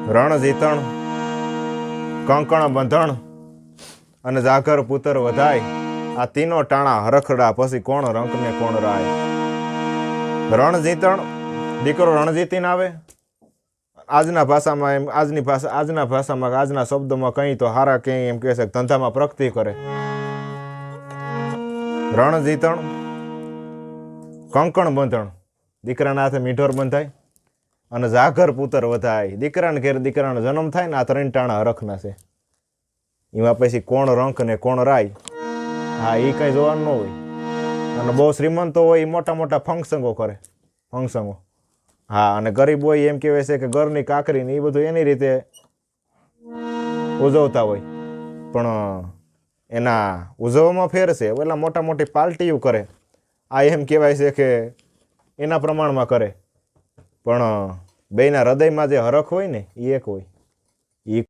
રણ જીતણ, કંકણ બંધણ અને જાગર પુત્ર વધાય, આ તીનો ટાણા હરખડા, પછી કોણ રંક ને કોણ રાય. રણ જીતણ, દીકરો રણ જીતીને આવે. આજના ભાષામાં એમ આજના ભાષામાં આજના શબ્દોમાં કંઈ તો હારા કંઈ એમ કહે છે ધંધામાં પ્રગતિ કરે. રણ જીતણ, કંકણ બંધણ, દીકરાના હાથે મીઢોર બંધાય અને જાગર પુત્ર વધાય, દીકરાને ઘેર દીકરાનો જન્મ થાય ને આ ત્રણ ટાણા હરખના છે. એમાં પછી કોણ રંક ને કોણ રાય, હા એ કઈ જોવાનું ન હોય. અને બહુ શ્રીમંતો હોય એ મોટા મોટા ફંક્શનો કરે, ફંક્શનો. હા, અને ગરીબ હોય એમ કહેવાય છે કે ઘરની કાકરી ને એ બધું એની રીતે ઉજવતા હોય. પણ એના ઉજવવામાં ફેર છે. પેલા મોટા મોટી પાર્ટીઓ કરે, આ એમ કહેવાય છે કે એના પ્રમાણમાં કરે. પણ બેયના હૃદયમાં જે હરખ હોય ને એ એક હોય. એ